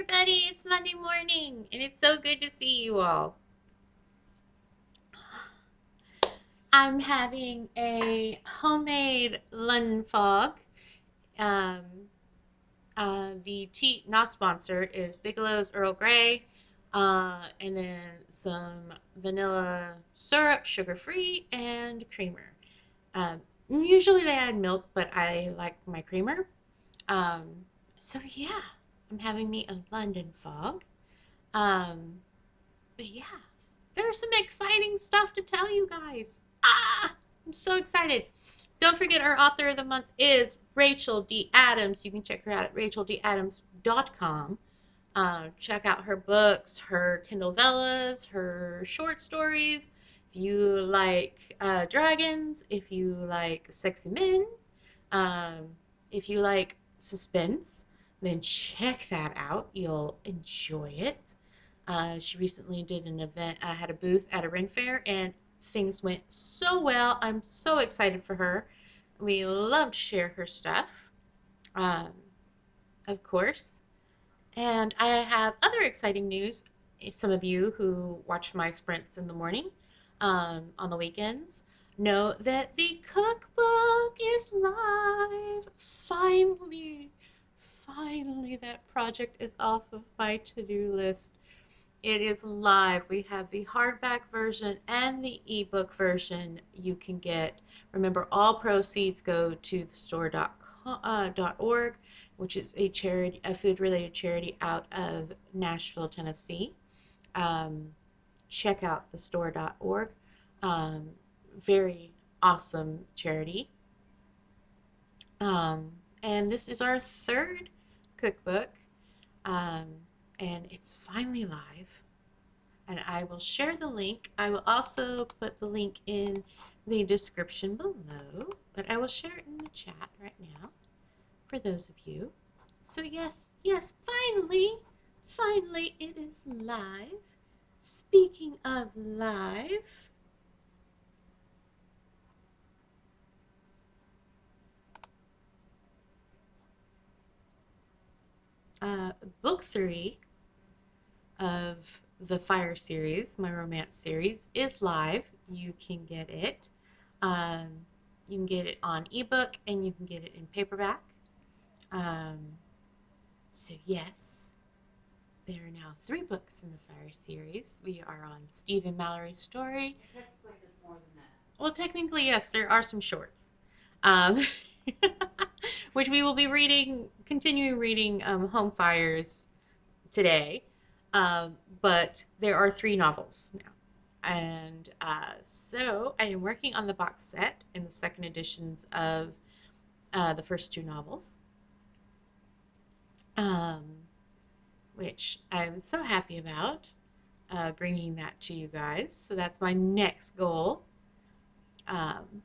everybody, it's Monday morning, and it's so good to see you all. I'm having a homemade London fog. Um, the tea, not sponsored, is Bigelow's Earl Grey, and then some vanilla syrup, sugar-free, and creamer. Um, Usually they add milk, but I like my creamer. Um, so yeah, I'm having me a London fog. Um, But yeah, there's some exciting stuff to tell you guys. I'm so excited. Don't forget our author of the month is Rachel D. Adams. You can check her out at racheldadams.com. Check out her books, her Kindle Vellas, her short stories. If you like dragons, if you like sexy men, um, if you like suspense, then check that out. You'll enjoy it. She recently did an event, had a booth at a Ren Fair, and things went so well. I'm so excited for her. We love to share her stuff, um, of course. And I have other exciting news. Some of you who watch my sprints in the morning, on the weekends, know that the cookbook is live. Finally, finally, that project is off of my to-do list. It is live. We have the hardback version and the ebook version you can get. Remember, all proceeds go to the store.org, which is a charity, a food-related charity out of Nashville, Tennessee. Um, Check out the store.org. Um, Very awesome charity. Um, and this is our third cookbook, um, and it's finally live. And I will share the link. I will also put the link in the description below, but I will share it in the chat right now for those of you. So yes, yes, finally it is live. Speaking of live, uh, book 3 of the Fire series, my romance series, is live. You can get it. Um, you can get it on ebook and you can get it in paperback. Um, so yes, there are now 3 books in the Fire series. We are on Stephen Mallory's story. Technically, there's more than that. Well, technically, yes, there are some shorts, um, which we will be reading, continuing reading Home Fires today. But there are 3 novels now. And so I am working on the box set in the second editions of the first 2 novels, um, which I'm so happy about, bringing that to you guys. So that's my next goal. Um,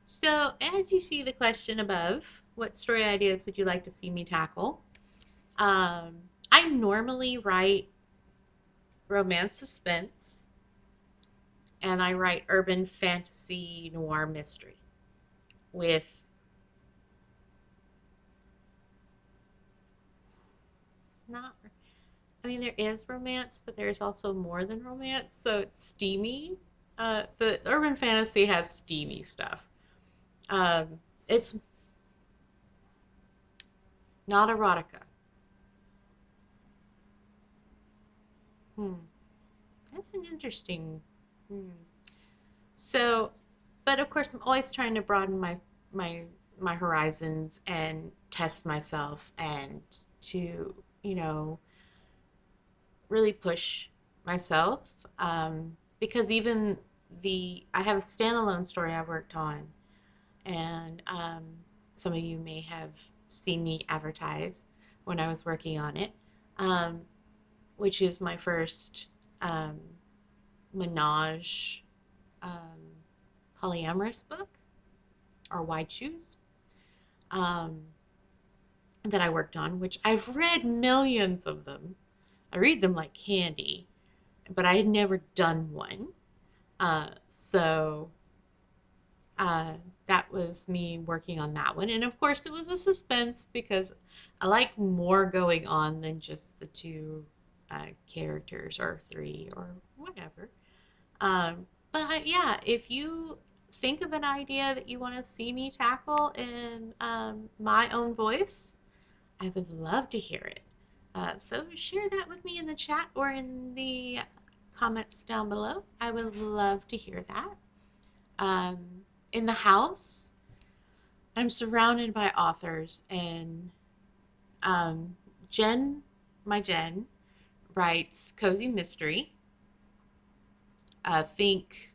so as you see the question above, what story ideas would you like to see me tackle? Um, I normally write romance suspense, and I write urban fantasy noir mystery with, it's not, I mean, there is romance, but there's also more than romance, so it's steamy. The urban fantasy has steamy stuff. It's not erotica. Hmm, that's an interesting. Hmm. So, but of course, I'm always trying to broaden my my horizons and test myself and to, you know, really push myself, because even I have a standalone story I worked on, and some of you may have seen me advertise when I was working on it, um, which is my first um, menage, um, polyamorous book, or wide shoes, um, that I worked on, which I've read millions of them. I read them like candy, but I had never done one. So uh, that was me working on that one. And of course, it was a suspense because I like more going on than just the two characters or three or whatever. Yeah, if you think of an idea that you want to see me tackle in my own voice, I would love to hear it. So share that with me in the chat or in the comments down below. I would love to hear that. Um, in the house, I'm surrounded by authors, and um, Jen, my Jen, writes cozy mystery. Think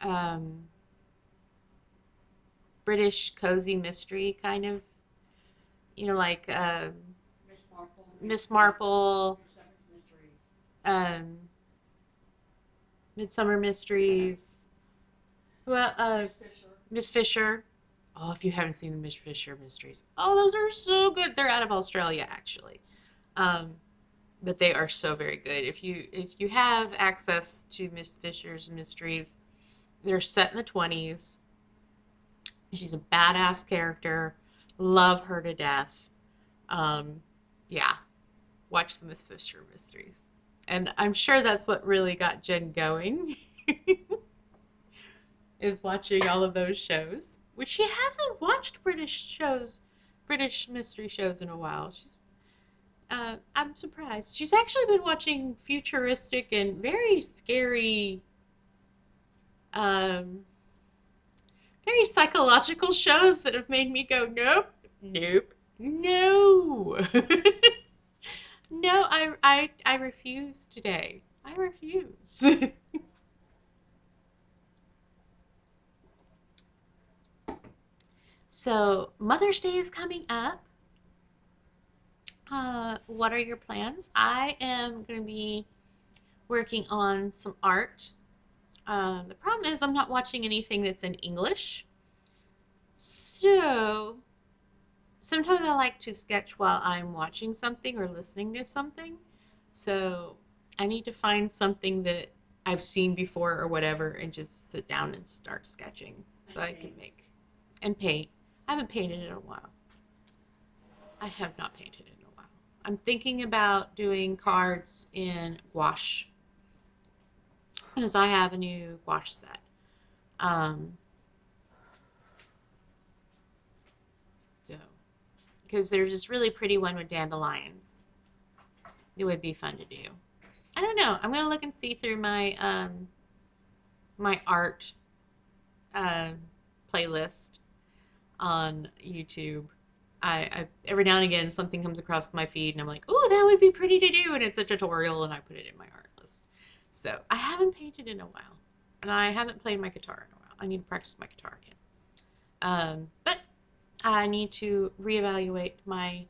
um, British cozy mystery kind of, like Miss Marple, um, Midsummer Mysteries. Well, Miss Fisher. Oh, if you haven't seen the Miss Fisher mysteries, oh, those are so good. They're out of Australia, actually, um, but they are so very good. If you have access to Miss Fisher's mysteries, they're set in the 20s. She's a badass character. Love her to death. Um, yeah, watch the Miss Fisher mysteries, and I'm sure that's what really got Jen going. Is watching all of those shows, which she hasn't watched British mystery shows in a while. I'm surprised. She's actually been watching futuristic and very scary, um, very psychological shows that have made me go, nope, nope, no, no, I refuse today. I refuse. So Mother's Day is coming up. What are your plans? I am going to be working on some art. The problem is I'm not watching anything that's in English. So sometimes I like to sketch while I'm watching something or listening to something. So I need to find something that I've seen before or whatever and just sit down and start sketching so I can make and paint. I haven't painted in a while. I have not painted in a while. I'm thinking about doing cards in gouache because I have a new gouache set. Um, so, because there's this really pretty one with dandelions. It would be fun to do. I don't know. I'm gonna look and see through my art uh, playlist on YouTube. I every now and again something comes across my feed and I'm like, oh, that would be pretty to do, and it's a tutorial, and I put it in my art list. So I haven't painted in a while, and I haven't played my guitar in a while. I need to practice my guitar again. But I need to reevaluate my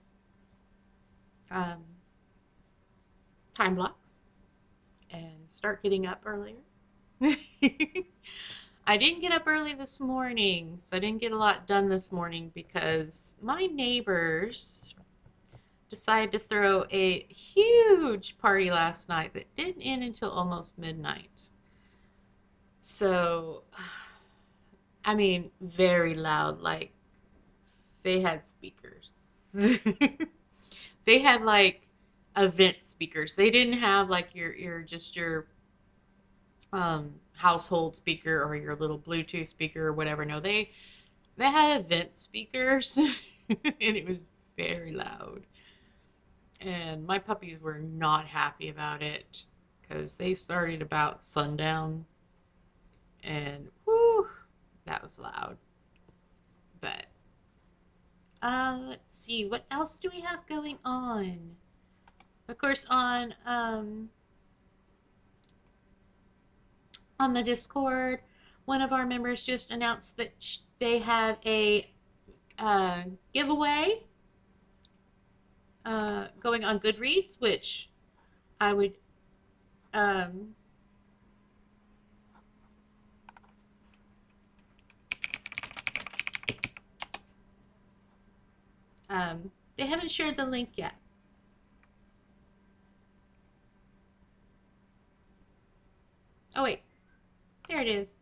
um, time blocks and start getting up earlier. I didn't get up early this morning, so I didn't get a lot done this morning because my neighbors decided to throw a huge party last night that didn't end until almost midnight. So, I mean, very loud, like they had speakers. They had like event speakers. They didn't have like your household speaker or your little Bluetooth speaker or whatever. No, they had event speakers, and it was very loud. And my puppies were not happy about it because they started about sundown, and whew, that was loud. But let's see, what else do we have going on? Of course, on the Discord, one of our members just announced that they have a uh, giveaway going on Goodreads, which I would um, they haven't shared the link yet. Oh wait, there it is.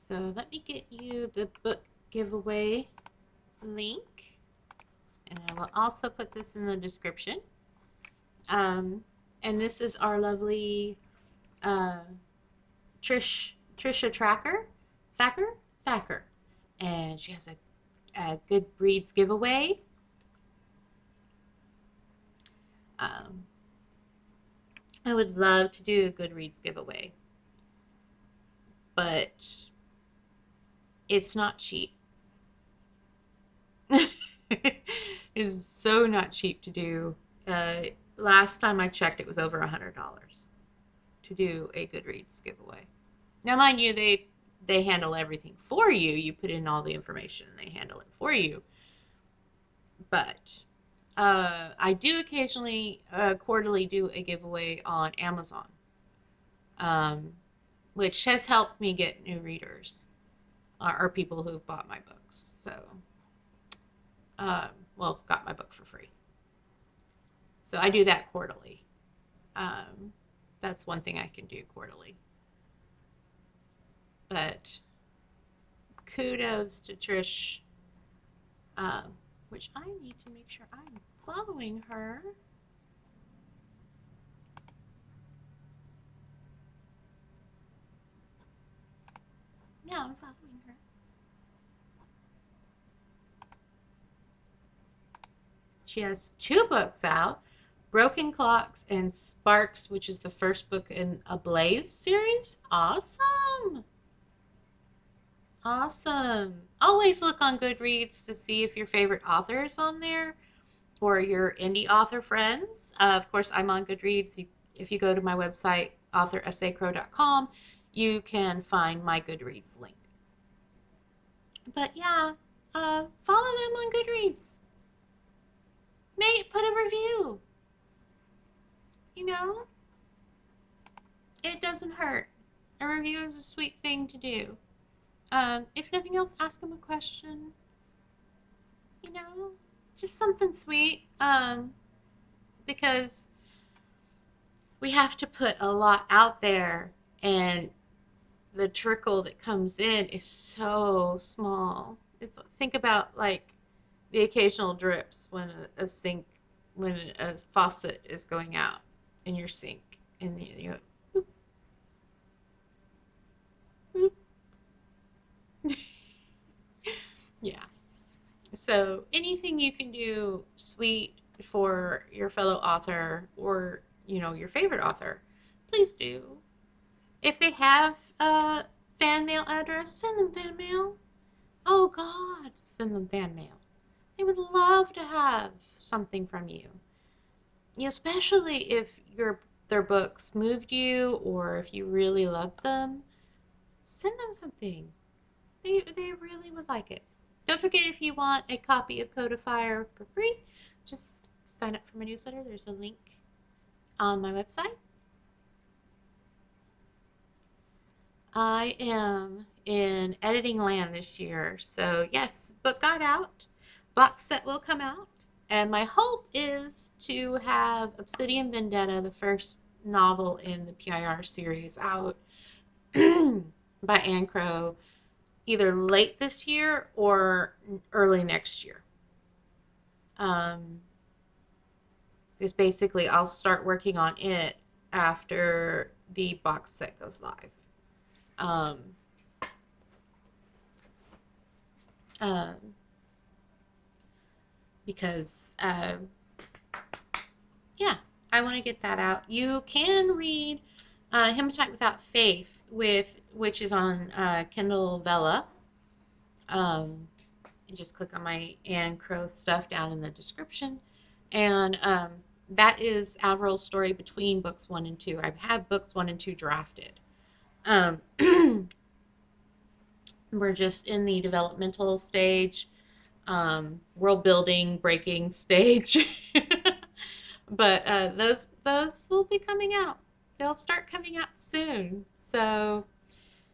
So let me get you the book giveaway link, and I will also put this in the description. Um, and this is our lovely uh, Trisha Thacker, and she has a Goodreads giveaway. Um, I would love to do a Goodreads giveaway, but it's not cheap. It's so not cheap to do. Uh, Last time I checked, it was over $100 to do a Goodreads giveaway. Now, mind you, they handle everything for you. You put in all the information, and they handle it for you. But I do occasionally, quarterly, do a giveaway on Amazon, um, which has helped me get new readers or people who've bought my books. So, well, got my book for free. So I do that quarterly. Um, that's one thing I can do quarterly. But kudos to Trish, which I need to make sure I'm following her. Yeah, I'm following her. She has 2 books out, Broken Clocks and Sparks, which is the first book in a Blaze series. Awesome! Awesome. Always look on Goodreads to see if your favorite author is on there or your indie author friends. Of course, I'm on Goodreads. If you go to my website, authoressaycrow.com, you can find my Goodreads link. But yeah, follow them on Goodreads. Put a review. You know, it doesn't hurt. A review is a sweet thing to do. If nothing else, ask them a question. You know, just something sweet. Because we have to put a lot out there, and the trickle that comes in is so small. Think about like the occasional drips when when a faucet is going out in your sink, and you go, boop, boop. Yeah. So anything you can do sweet for your fellow author or your favorite author, please do. If they have a fan mail address, send them fan mail. Oh God, send them fan mail. They would love to have something from you. Especially if their books moved you or if you really love them, send them something. They really would like it. Don't forget, if you want a copy of Codifier for free, just sign up for my newsletter. There's a link on my website. I am in editing land this year. So yes, book got out. Box set will come out. And my hope is to have Obsidian Vendetta, the first novel in the PIR series, out by Anne Crow either late this year or early next year. Because basically I'll start working on it after the box set goes live. Um, um, because yeah, I want to get that out. You can read Hematite Without Faith, which is on Kindle Vella. You just click on my Anne Crow stuff down in the description, and that is Averill's story between books 1 and 2. I have books 1 and 2 drafted. We're just in the developmental stage, world building, breaking stage. But those will be coming out. They'll start coming out soon. So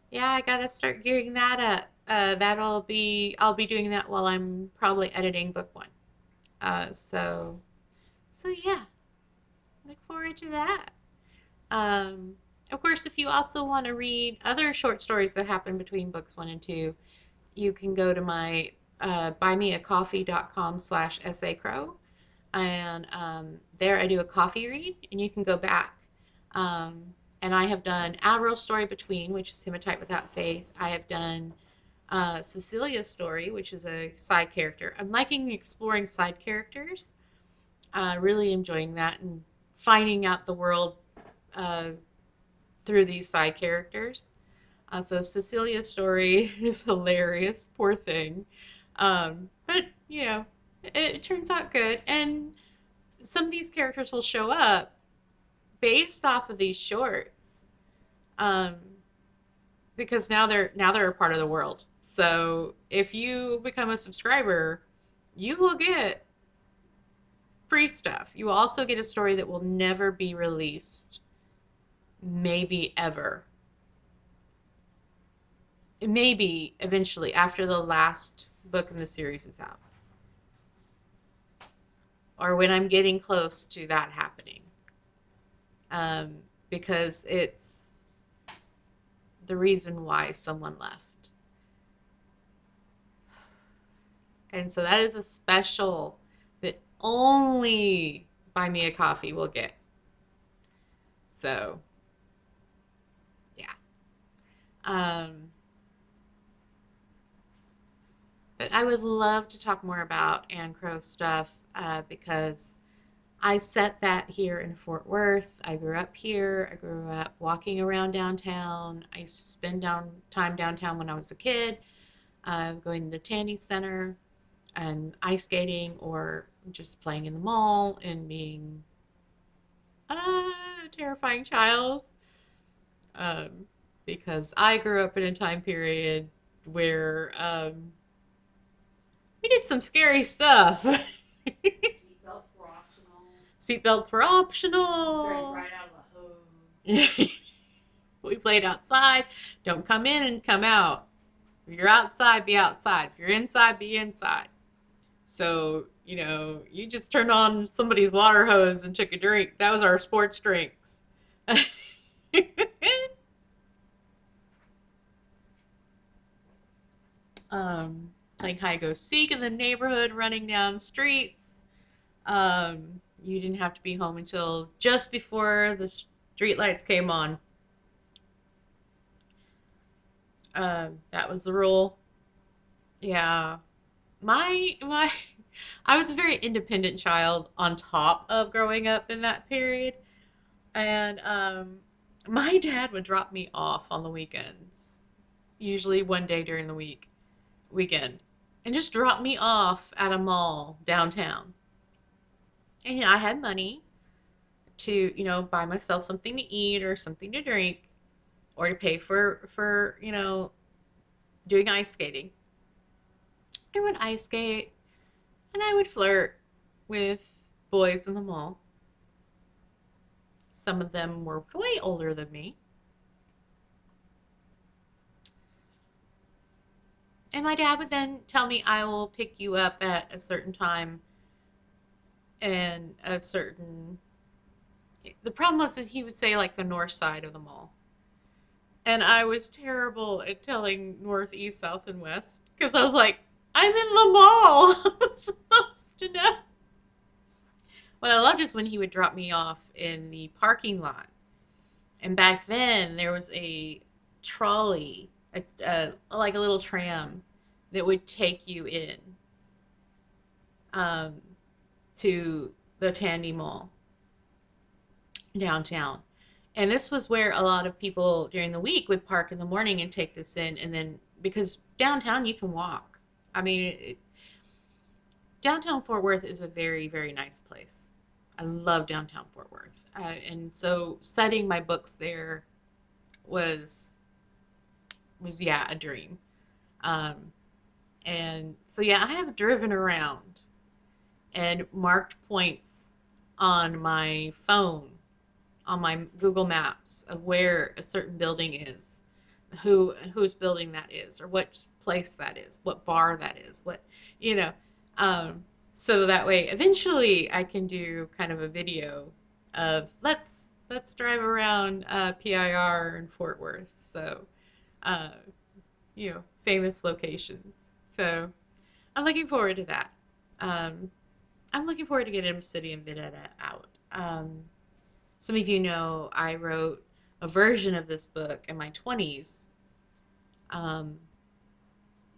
yeah, I gotta start gearing that up. I'll be doing that while I'm probably editing book 1. So yeah, look forward to that. Of course, if you also want to read other short stories that happen between books 1 and 2, you can go to my buymeacoffee.com/essaycrow, and there I do a coffee read, and you can go back. Um, and I have done Avril's story between, which is Hematite Without Faith. I have done Cecilia's story, which is a side character. I'm liking exploring side characters, really enjoying that and finding out the world uh, through these side characters. So Cecilia's story is hilarious, poor thing. But, it turns out good. And some of these characters will show up based off of these shorts, um, because now they're a part of the world. So if you become a subscriber, you will get free stuff. You will also get a story that will never be released, maybe ever. Maybe eventually after the last book in the series is out, or when I'm getting close to that happening, um, because it's the reason why someone left. And so that is a special that only Buy Me a Coffee will get. So, yeah. Um, but I would love to talk more about Ann Crow stuff, because I set that here in Fort Worth. I grew up here. I grew up walking around downtown. I used to spend time downtown when I was a kid, going to the Tandy Center and ice skating, or just playing in the mall and being a terrifying child. Um, because I grew up in a time period where we did some scary stuff. Seatbelts were optional. Seatbelts were optional. Drank right out of the hose. We played outside. Don't come in and come out. If you're outside, be outside. If you're inside, be inside. So, you just turned on somebody's water hose and took a drink. That was our sports drinks. Playing hide go seek in the neighborhood, running down streets. You didn't have to be home until just before the street lights came on. That was the rule. Yeah. My I was a very independent child on top of growing up in that period. And my dad would drop me off on the weekends, usually one day during the weekend, and just drop me off at a mall downtown. And I had money to, buy myself something to eat or something to drink, or to pay for doing ice skating. I would ice skate, and I would flirt with boys in the mall. Some of them were way older than me. And my dad would then tell me, I will pick you up at a certain time and a certain. The problem was that he would say, like, the north side of the mall. And I was terrible at telling north, east, south, and west, because I was like, I'm in the mall. I'm supposed to know. What I loved is when he would drop me off in the parking lot. And back then, there was a trolley, like a little tram, that would take you in, um, to the Tandy Mall downtown. And this was where a lot of people during the week would park in the morning and take this in. And then, because downtown you can walk. I mean, downtown Fort Worth is a very, very nice place. I love downtown Fort Worth. And so setting my books there was yeah, a dream. Um, and so, yeah, I have driven around and marked points on my phone, on my Google Maps, of where a certain building is, whose building that is, or what place that is, what bar that is, what, you know. So that way, eventually, I can do kind of a video of let's let's drive around PIR in Fort Worth. So, uh, famous locations. So I'm looking forward to that. Um, I'm looking forward to getting City and Vendetta out. Some of you know I wrote a version of this book in my 20s, um,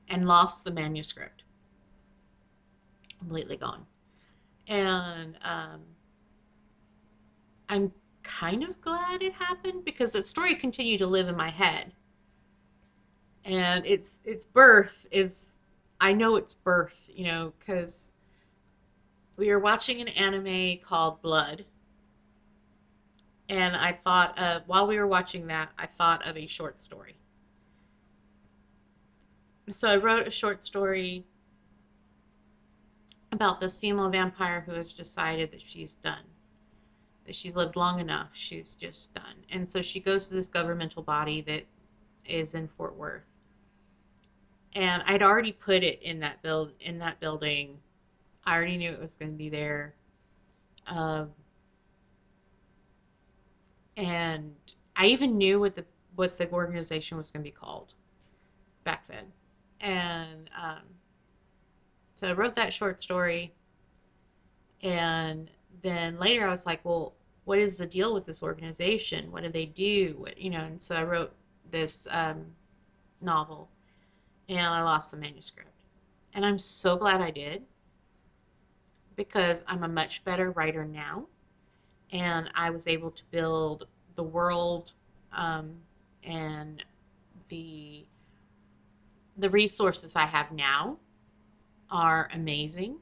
and lost the manuscript. Completely gone. And I'm kind of glad it happened because the story continued to live in my head. And its birth is, I know its birth, because we were watching an anime called Blood, and I thought of, while we were watching that, I thought of a short story. So I wrote a short story about this female vampire who has decided that she's done, that she's lived long enough, she's just done. And so she goes to this governmental body that is in Fort Worth. And I'd already put it in that building. I already knew it was going to be there. Um, and I even knew what the organization was going to be called back then. And so I wrote that short story, and then later I was like, well, what is the deal with this organization? What do they do? And so I wrote this novel, and I lost the manuscript. And I'm so glad I did because I'm a much better writer now, and I was able to build the world, um, and the the resources I have now are amazing,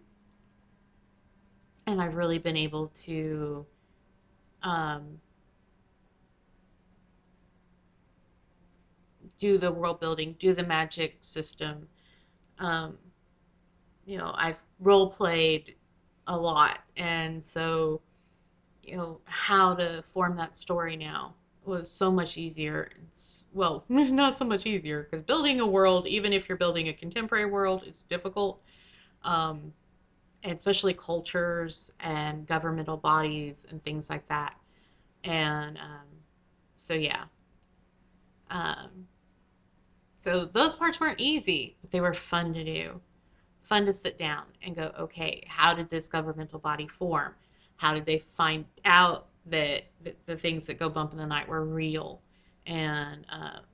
and I've really been able to um, do the world building, do the magic system. Um, I've role played a lot, and so how to form that story now was so much easier. Well, not so much easier because building a world, even if you're building a contemporary world, is difficult. Um, and especially cultures and governmental bodies and things like that. And so yeah, um, so those parts weren't easy, but they were fun to do. Fun to sit down and go, okay, how did this governmental body form? How did they find out that the things that go bump in the night were real and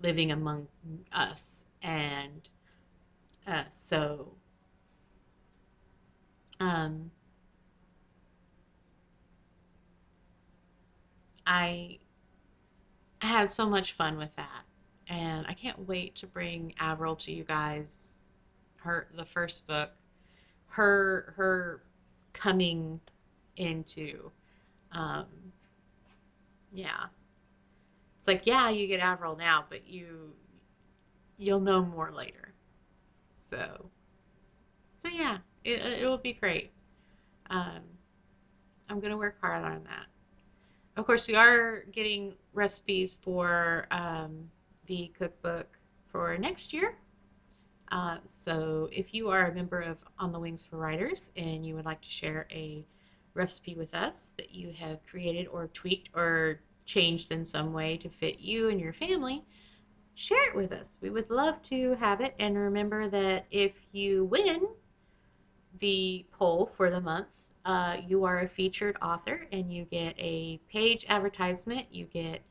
living among us? And so um, I had so much fun with that. And I can't wait to bring Avril to you guys. The first book, her coming into, um, yeah, it's like, yeah, you get Avril now, but you'll know more later. So yeah, it will be great. Um, I'm gonna work hard on that. Of course, we are getting recipes for the cookbook for next year. So if you are a member of On the Wings for Writers and you would like to share a recipe with us that you have created or tweaked or changed in some way to fit you and your family, share it with us. We would love to have it. And remember that if you win the poll for the month, you are a featured author and you get a page advertisement. You get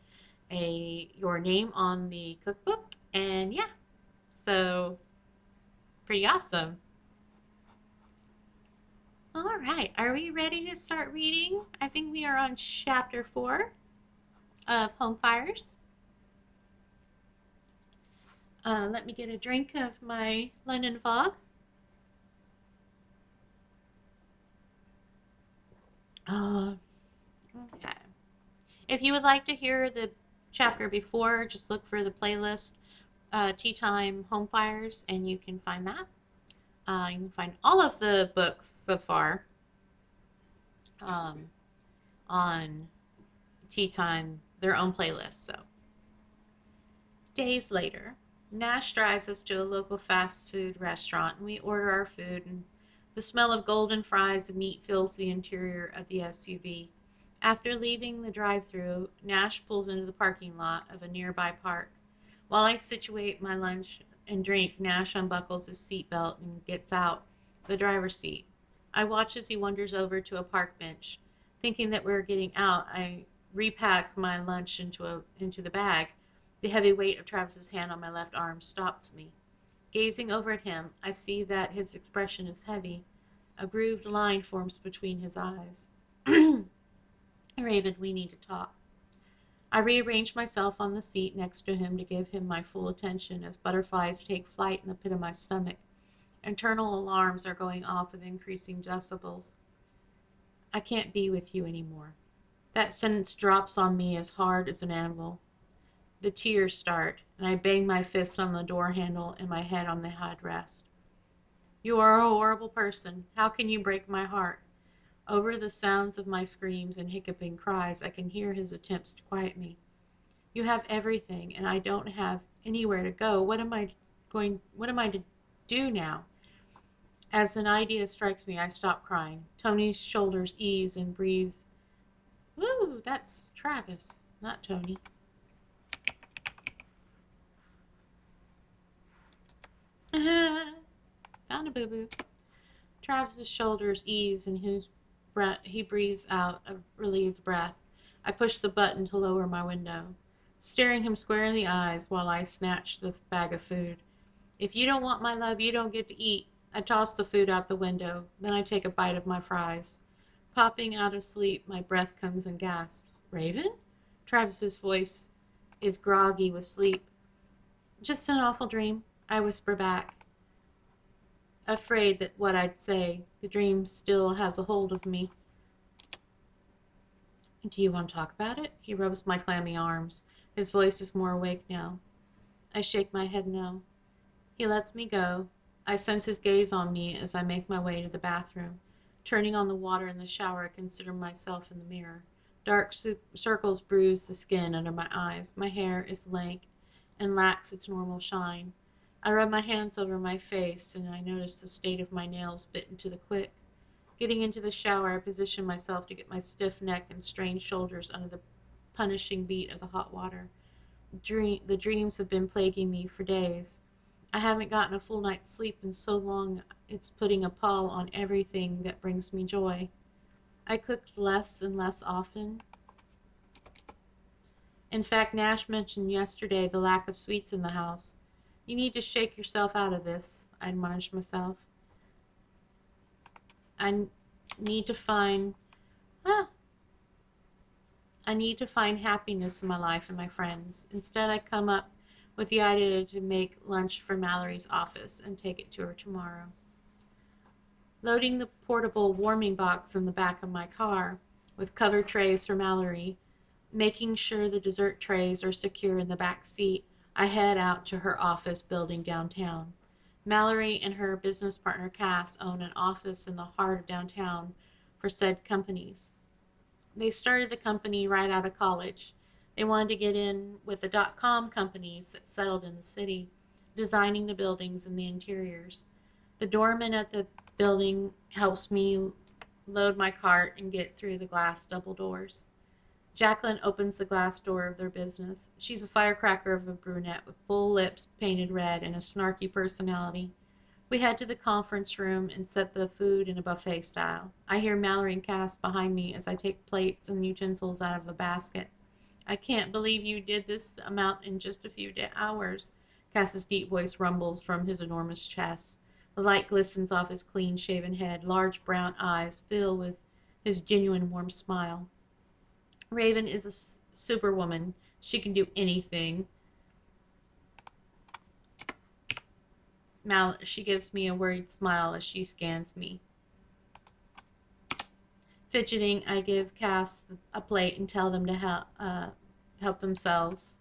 your name on the cookbook, and yeah, so pretty awesome. All right, are we ready to start reading? I think we are on chapter 4 of Home Fires. Let me get a drink of my London Fog. Uh, okay. If you would like to hear the chapter before, just look for the playlist, Tea Time Home Fires, and you can find that. You can find all of the books so far um, on Tea Time, their own playlist. So, days later, Nash drives us to a local fast food restaurant, and we order our food, and the smell of golden fries and meat fills the interior of the SUV. After leaving the drive-through, Nash pulls into the parking lot of a nearby park. While I situate my lunch and drink, Nash unbuckles his seatbelt and gets out the driver's seat. I watch as he wanders over to a park bench. Thinking that we're getting out, I repack my lunch into the bag. The heavy weight of Travis's hand on my left arm stops me. Gazing over at him, I see that his expression is heavy. A grooved line forms between his eyes. Raven, we need to talk. I rearrange myself on the seat next to him to give him my full attention as butterflies take flight in the pit of my stomach. Internal alarms are going off with increasing decibels. I can't be with you anymore. That sentence drops on me as hard as an anvil. The tears start, and I bang my fist on the door handle and my head on the headrest. You are a horrible person. How can you break my heart? Over the sounds of my screams and hiccuping cries, I can hear his attempts to quiet me. You have everything, and I don't have anywhere to go. What am I to do now? As an idea strikes me, I stop crying. Tony's shoulders ease and breathes. Woo, that's Travis, not Tony. Found a boo-boo. Travis's shoulders ease and he breathes out a relieved breath. I push the button to lower my window, staring him square in the eyes while I snatch the bag of food. If you don't want my love, you don't get to eat. I toss the food out the window, then I take a bite of my fries. Popping out of sleep, my breath comes in gasps. Raven? Travis's voice is groggy with sleep. Just an awful dream, I whisper back, afraid that what I'd say. The dream still has a hold of me. Do you want to talk about it? He rubs my clammy arms. His voice is more awake now. I shake my head no. He lets me go. I sense his gaze on me as I make my way to the bathroom. Turning on the water in the shower, I consider myself in the mirror. Dark circles bruise the skin under my eyes. My hair is lank and lacks its normal shine. I rub my hands over my face and I notice the state of my nails bitten to the quick. Getting into the shower, I position myself to get my stiff neck and strained shoulders under the punishing beat of the hot water. The dreams have been plaguing me for days. I haven't gotten a full night's sleep in so long it's putting a pall on everything that brings me joy. I cooked less and less often. In fact, Nash mentioned yesterday the lack of sweets in the house. You need to shake yourself out of this, I admonished myself. I need to find ah, I need to find happiness in my life and my friends. Instead, I come up with the idea to make lunch for Mallory's office and take it to her tomorrow. Loading the portable warming box in the back of my car with cover trays for Mallory, making sure the dessert trays are secure in the back seat, I head out to her office building downtown. Mallory and her business partner Cass own an office in the heart of downtown for said companies. They started the company right out of college. They wanted to get in with the .com companies that settled in the city, designing the buildings and the interiors. The doorman at the building helps me load my cart and get through the glass double doors. Jacqueline opens the glass door of their business. She's a firecracker of a brunette with full lips painted red and a snarky personality. We head to the conference room and set the food in a buffet style. I hear Mallory and Cass behind me as I take plates and utensils out of a basket. I can't believe you did this amount in just a few hours. Cass's deep voice rumbles from his enormous chest. The light glistens off his clean-shaven head. Large brown eyes fill with his genuine warm smile. Raven is a superwoman. She can do anything. She gives me a worried smile as she scans me. Fidgeting, I give Cass a plate and tell them to help themselves.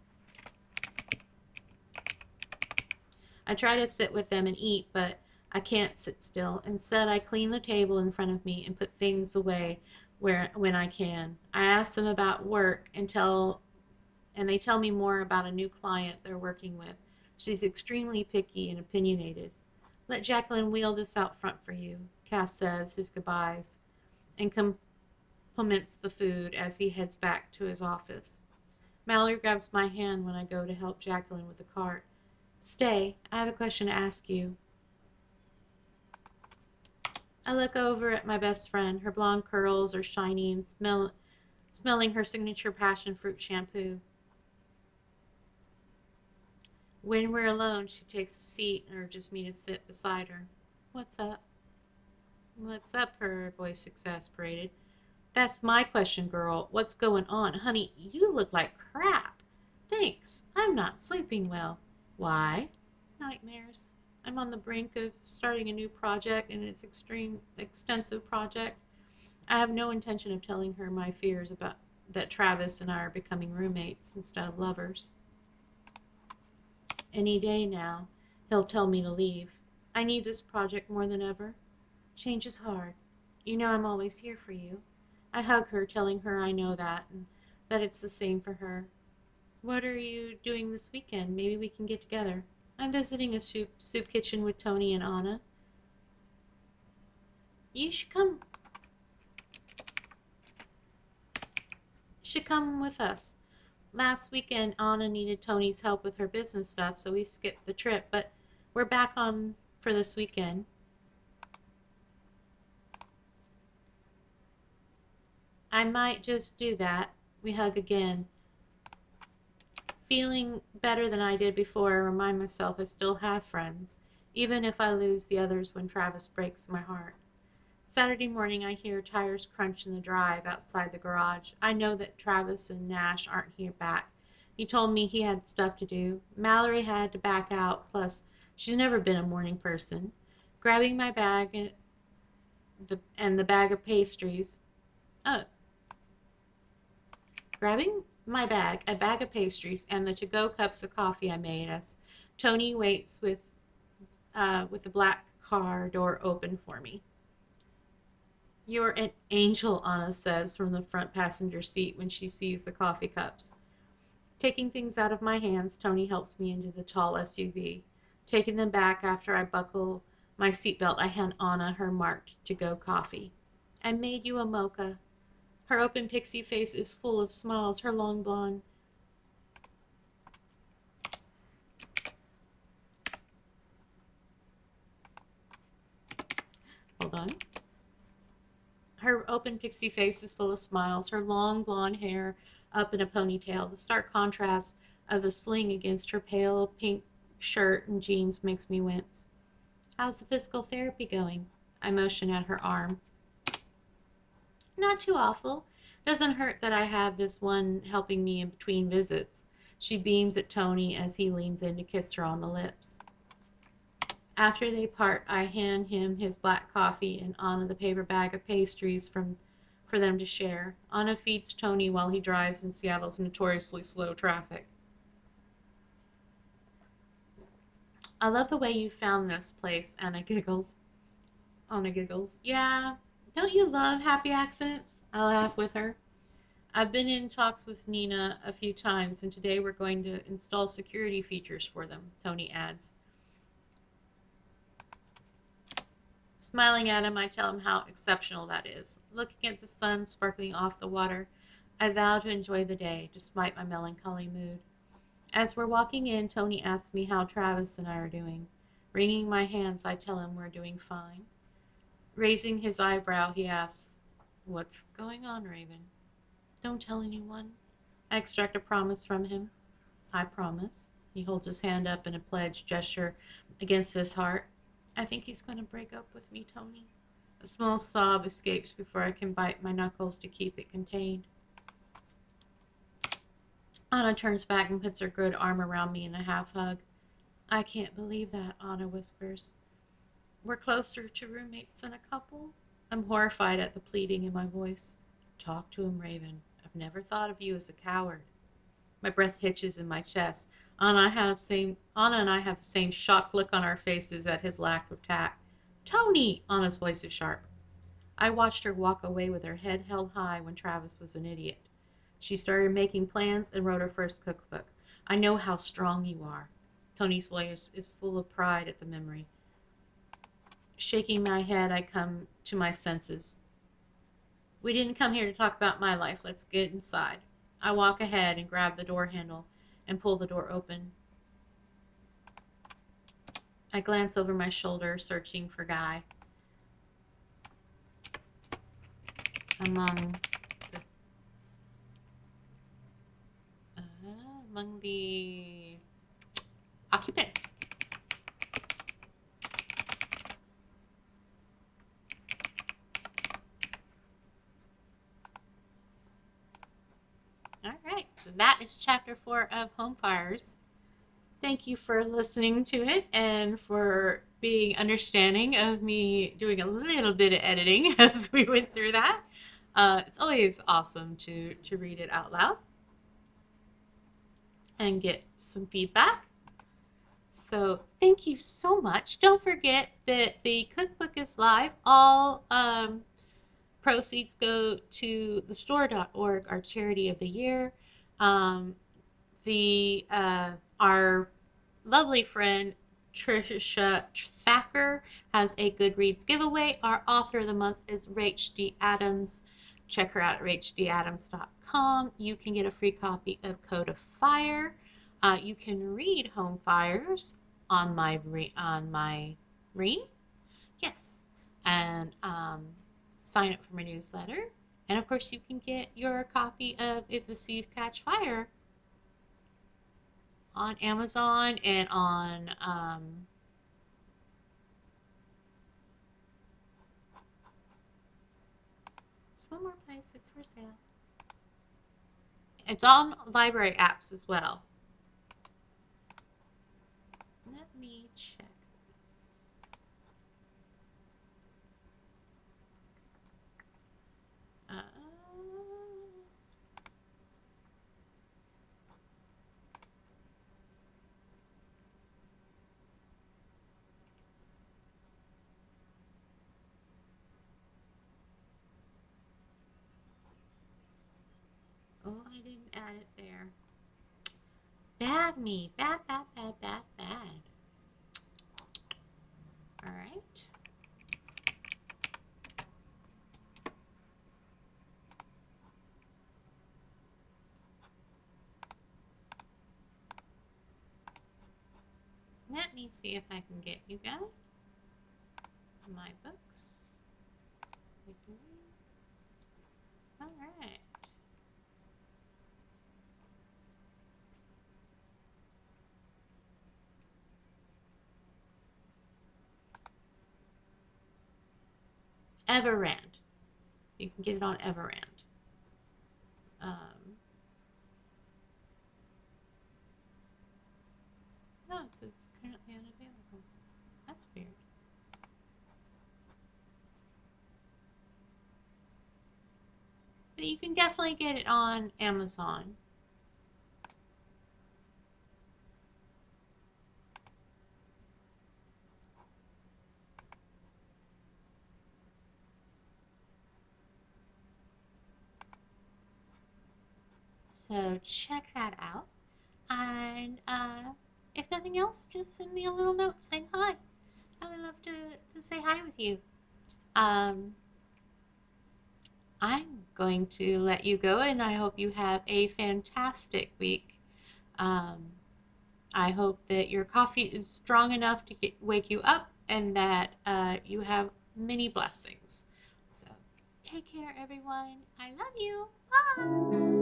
I try to sit with them and eat, but I can't sit still. Instead, I clean the table in front of me and put things away when I can. I ask them about work and they tell me more about a new client they're working with. She's extremely picky and opinionated. Let Jacqueline wheel this out front for you, Cass says his goodbyes, and compliments the food as he heads back to his office. Mallory grabs my hand when I go to help Jacqueline with the cart. Stay, I have a question to ask you. I look over at my best friend. Her blonde curls are shiny and smelling her signature passion fruit shampoo. When we're alone, she takes a seat and urges me to sit beside her. What's up? What's up? Her voice exasperated. That's my question, girl. What's going on? Honey, you look like crap. Thanks. I'm not sleeping well. Why? Nightmares. I'm on the brink of starting a new project, and it's extreme extensive project. I have no intention of telling her my fears about that Travis and I are becoming roommates instead of lovers. Any day now, he'll tell me to leave. I need this project more than ever. Change is hard. You know I'm always here for you. I hug her, telling her I know that and that it's the same for her. What are you doing this weekend? Maybe we can get together. I'm visiting a soup kitchen with Tony and Anna. You should come with us. Last weekend, Anna needed Tony's help with her business stuff, so we skipped the trip, but we're back on for this weekend. I might just do that. We hug again. Feeling better than I did before, I remind myself I still have friends, even if I lose the others when Travis breaks my heart. Saturday morning, I hear tires crunch in the drive outside the garage. I know that Travis and Nash aren't here back. He told me he had stuff to do. Mallory had to back out, plus, she's never been a morning person. Grabbing my bag and the bag of pastries. Oh, grabbing my bag, a bag of pastries, and the to-go cups of coffee I made us. Tony waits with the black car door open for me. You're an angel, Anna says from the front passenger seat when she sees the coffee cups. Taking things out of my hands, Tony helps me into the tall SUV. Taking them back after I buckle my seatbelt, I hand Anna her marked to-go coffee. I made you a mocha. Her open pixie face is full of smiles, her long blonde. Hold on. Her open pixie face is full of smiles, her long blonde hair up in a ponytail. The stark contrast of a sling against her pale pink shirt and jeans makes me wince. How's the physical therapy going? I motion at her arm. Not too awful. Doesn't hurt that I have this one helping me in between visits. She beams at Tony as he leans in to kiss her on the lips. After they part, I hand him his black coffee and Anna the paper bag of pastries for them to share. Anna feeds Tony while he drives in Seattle's notoriously slow traffic. I love the way you found this place, Anna giggles. Anna giggles. Yeah, don't you love happy accidents? I laugh with her. I've been in talks with Nina a few times, and today we're going to install security features for them, Tony adds. Smiling at him, I tell him how exceptional that is. Looking at the sun sparkling off the water, I vow to enjoy the day, despite my melancholy mood. As we're walking in, Tony asks me how Travis and I are doing. Wringing my hands, I tell him we're doing fine. Raising his eyebrow, he asks, What's going on, Raven? Don't tell anyone. I extract a promise from him. I promise. He holds his hand up in a pledge gesture against his heart. I think he's going to break up with me, Tony. A small sob escapes before I can bite my knuckles to keep it contained. Anna turns back and puts her good arm around me in a half hug. I can't believe that, Anna whispers. We're closer to roommates than a couple. I'm horrified at the pleading in my voice. Talk to him, Raven. I've never thought of you as a coward. My breath hitches in my chest. Anna and I have the same shocked look on our faces at his lack of tact. Tony! Anna's voice is sharp. I watched her walk away with her head held high when Travis was an idiot. She started making plans and wrote her first cookbook. I know how strong you are. Tony's voice is full of pride at the memory. Shaking my head, I come to my senses. We didn't come here to talk about my life. Let's get inside. I walk ahead and grab the door handle and pull the door open. I glance over my shoulder, searching for Guy. Among the, among the occupants. All right, so that is chapter 4 of Home Fires. Thank you for listening to it and for being understanding of me doing a little bit of editing as we went through that. It's always awesome to read it out loud and get some feedback. So thank you so much. Don't forget that the cookbook is live. All proceeds go to the store.org, our charity of the year. Um, the our lovely friend Trisha Thacker has a Goodreads giveaway. Our author of the month is Rach D. Adams. Check her out at rachdadams.com. You can get a free copy of Code of Fire. You can read Home Fires on my Ream. Yes, and sign up for my newsletter. And of course, you can get your copy of If the Seas Catch Fire on Amazon and on there's one more place it's for sale. It's on library apps as well. Let me check this. Uh, oh, I didn't add it there. Bad me. Bad, bad, bad, bad, bad. All right. Let me see if I can get you guys my books. All right. Everand. You can get it on Everand. No, it says it's currently unavailable. That's weird. But you can definitely get it on Amazon. So check that out. And if nothing else, just send me a little note saying hi. I would love to say hi with you. Um, I'm going to let you go, and I hope you have a fantastic week. Um, I hope that your coffee is strong enough to wake you up and that you have many blessings. So take care, everyone. I love you. Bye.